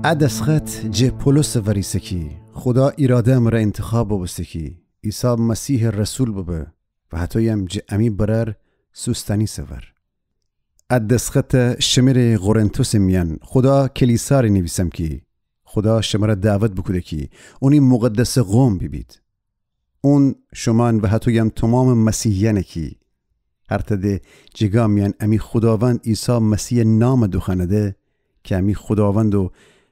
ادسخت جه پولس وریسکی خدا ایراده امره انتخاب بستکی عیسی مسیح رسول ببه و حتی هم جه امی برر سوستانی سور. ادسخت شمر غورنتوس میان خدا کلیسا ری نویسم کی خدا شماره دعوت بکوده کی اونی مقدس قوم ببید. اون شمان و حتی هم تمام مسیحیان کی هر تده جگا میان امی خداوند عیسی مسیح نام دخنده که امی خداوند و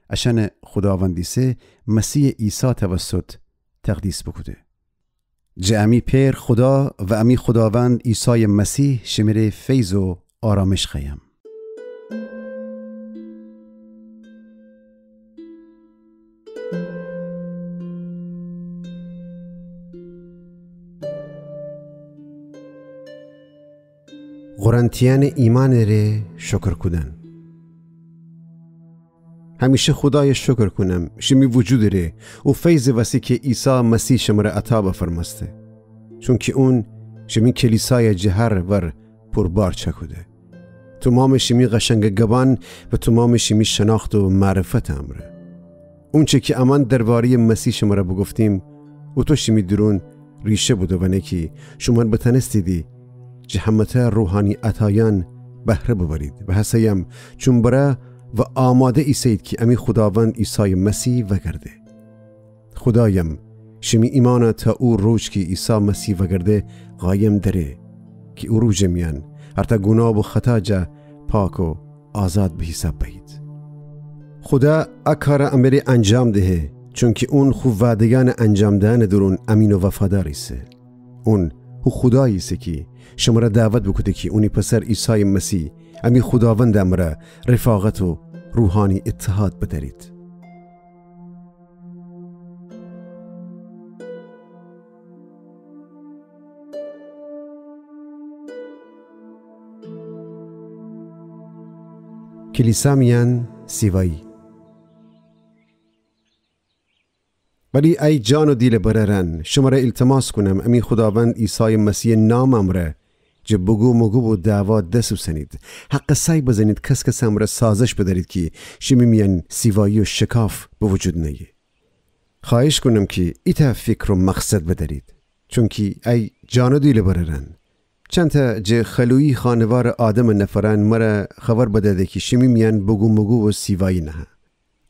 اشن خداوندیسه مسیح عیسی توسط تقدیس بکوده. جه امی پیر خدا و امی خداوند عیسی مسیح شمره فیض و آرامش خیم. قرنتیان ایمان ره شکر کدن. همیشه خدای شکر کنم شمی وجود ره و فیض وسی که عیسی مسیح شماره عطا بفرماسته چون که اون شمی کلیسای جهر ور پربار چکوده تمام شمی قشنگ گبان و تمام شمی شناخت و معرفت امره اون چه که امان درباره مسیح شماره بگفتیم و تو شمی درون ریشه بوده و نکی شما بتنستیدی جهمت روحانی عطایان بهره ببرید و حسیم چون برای و آماده ایسید که امی خداوند عیسی مسیح وگرده. خدایم شمی ایمان تا او روز که عیسی مسیح وگرده قایم داره که او روز میان هر تا گناه و خطا جا پاک و آزاد به حساب بهید. خدا اکار امری انجام دهه چون که اون خوب وعدگان انجام دهن درون امین و وفاداریسه. اون خداییسه که شما را دعوت بکده که اونی پسر عیسی مسیح امی خداوند امره رفاقت و روحانی اتحاد بدارید. کلیسا میان سیوایی ولی ای جان و دیل بررن شما را التماس کنم امی خداوند عیسی مسیح نام امره جه بگو مگو و دعوا دستو سنید حق سعی بزنید کس امره سازش بدارید که شمی میان سیوایی و شکاف به وجود نیه. خواهش کنم که ایتا فکر و مقصد بدارید چون که ای جان و دیل بررن چند تا جه خلویی خانوار آدم نفرن مرا خبر بداده که شمی میان بگو مگو و سیوایی نه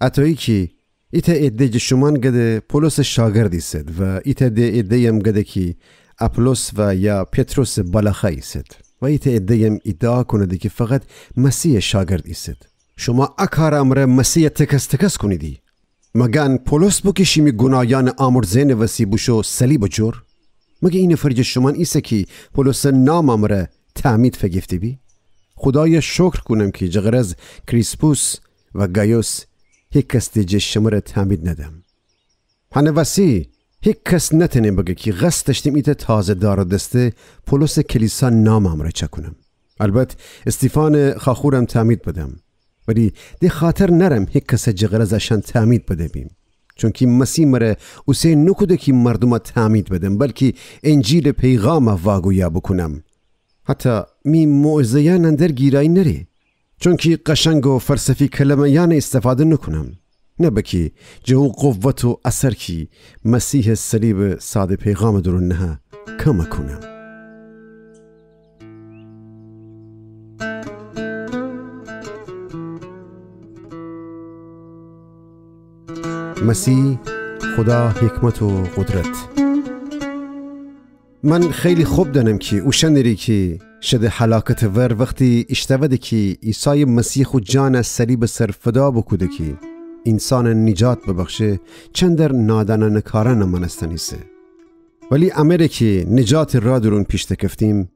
اتایی که ایتا ایده شمان گده پولس شاگردی سد و ایتا ده ایده یم گده که اپولوس و یا پتروس بالاخایی سد و ایتا ایده یم ادعا کنده که فقط مسیح شاگردی سد. شما اکار امره مسیح تکس کنیدی مگن پولس بو که شمی گناهیان آمرزین وسی بوشو صلیب جور مگه این فرج شمان ایسه که پولس نام امره تعمید فگفتی بی؟ خدای شکر کنم که جغرز کریسپوس و گایوس هیچ کس دیگه شماره تعمید ندم. هنه وسی هیچ کس نتنه بگه که غصت داشتیم ایت تازه دار دسته پولس کلیسا نام امره چکنم. البته استیفان خاخورم تعمید بدم ولی دی خاطر نرم هیچ کس جغرز اشان تعمید بده بیم چون که مسیح مره اوسه نکوده که مردم تعمید بدم بلکه انجیل پیغام واگویا بکنم حتی می موعظه‌یان اندر گیرایی نری چون که قشنگ و فلسفی کلمه یان استفاده نکنم نه بکی جو قوت و اثر کی مسیح صلیب ساده پیغام درون نه کم کنم. مسیح خدا حکمت و قدرت. من خیلی خوب دانم که او شنری که شده حلاکت ور وقتی اشتوده که عیسی مسیح خود جان از صلیب سر فدا بکوده که انسان نجات ببخشه چندر نادانه کاران منستنیسه ولی امره که نجات را درون پیشته کفتیم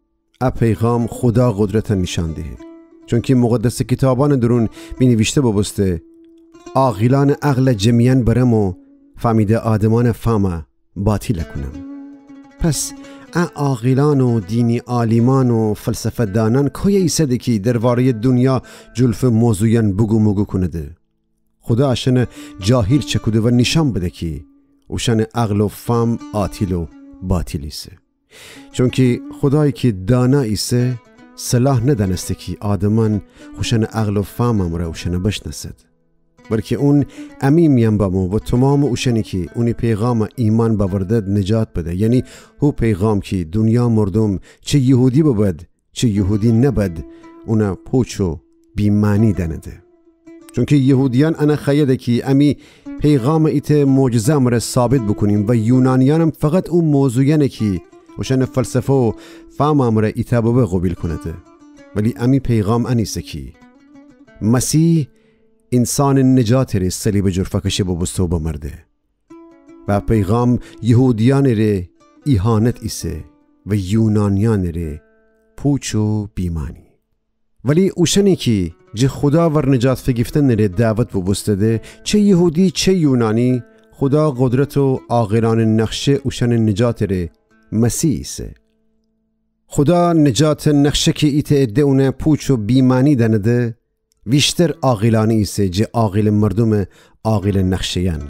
پیغام خدا قدرت نشان دهه چون که مقدس کتابان درون بینویشته ببسته عاقلان عقل جمیان برم و فهمیده آدمان فهمه باطیل کنم. پس عاقلان و دینی عالمان و فلسفه دانان کوی ایسده که درباره دنیا جلف موضوعیان بگو مگو کنده. خدا اشن جاهل چکوده و نشان بده که اوشن عقل و فهم آتیل و باطیلیسه چون که خدایی که دانا ایسه صلاح ندانسته که آدمان خوشن عقل و فهم امره اوشن بشنسد بلکه اون امی میان بامو و تمام اوشنی که اونی پیغام ایمان باوردد نجات بده. یعنی هو پیغام که دنیا مردم چه یهودی بود چه یهودی نبود اونا پوچو بیمانی دنده. چون که یهودیان انا خیده که امی پیغام ایت معجزه امره ثابت بکنیم و یونانیانم فقط اون موضوعینه که وشن فلسفه و فهم امره ایتا بابه قبیل کنده. ولی امی پیغام انیسه که مسیح انسان نجات ره صلیب جرفکشه ببسته و بمرده و پیغام یهودیان ره ایهانت ایسه و یونانیان ره پوچ و بیمانی. ولی اوشنی که جه خدا ور نجات فگیفتن ره دعوت ببسته ده، چه یهودی چه یونانی، خدا قدرت و آغیران نقشه اوشن نجات ره مسیح ایسه. خدا نجات نقشه که ایت ادعونه پوچ و بیمانی دنده ویشتر آغیلانی ایسه جه آغیل مردم آغیل نقشهین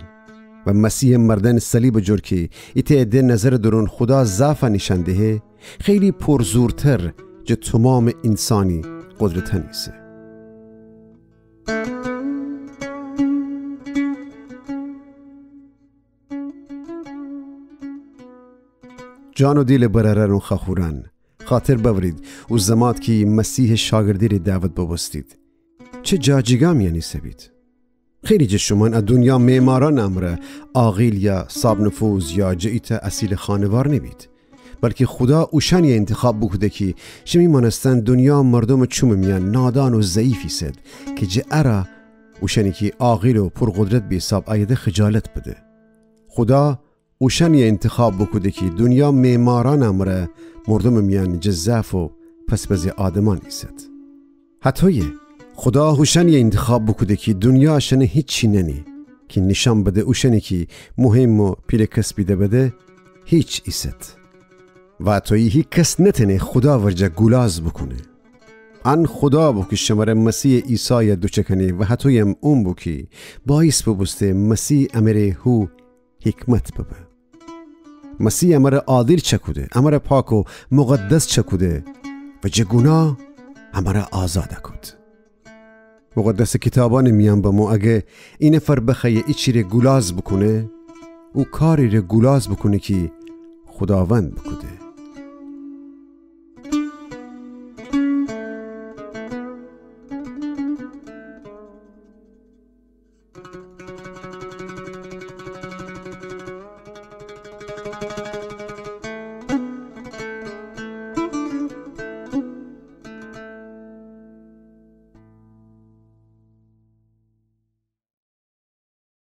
و مسیح مردن صلیب جور که ایت اده نظر درون خدا ضعف نشنده خیلی پرزورتر جه تمام انسانی قدرتن ایسه. جان و دیل بررن و خخورن خاطر بورید و زماد که مسیح شاگردی ری دعوت ببستید چه جاجیگام یعنی سبید. خیلی جه شما از دنیا معماران امره آغیل یا صاب نفوذ یا جئیت اصیل خانوار نبید، بلکه خدا اوشن یه انتخاب بکده که شمی مانستن دنیا مردم چوم میان نادان و ضعیفی سد که جه ارا اوشنی که آغیل و پرقدرت بی حساب آیده خجالت بده. خدا اوشن یه انتخاب بکده که دنیا معماران امره مردم میان جزاف و پس بزی آدمان ایست. حتی خدا اوشن یه انتخاب بکده که دنیا شنه هیچ چی ننی که نشان بده اوشنی که مهم و پیل کس بیده بده هیچ ایست و حتی هیچ کس نتنه خدا ورجا گولاز بکنه. ان خدا بو که شماره مسیح عیسی دوچکنه و حتی هم اون بو که باعث ببسته مسیح امره هو حکمت ببه. مسیح امره عادل چکوده، امره پاک و مقدس چکوده و جگونا امره آزاده کد. مقدس کتابان میان با مو اگه این فر بخیه ایچی ره گولاز بکنه او کاری ره گولاز بکنه که خداوند بکده.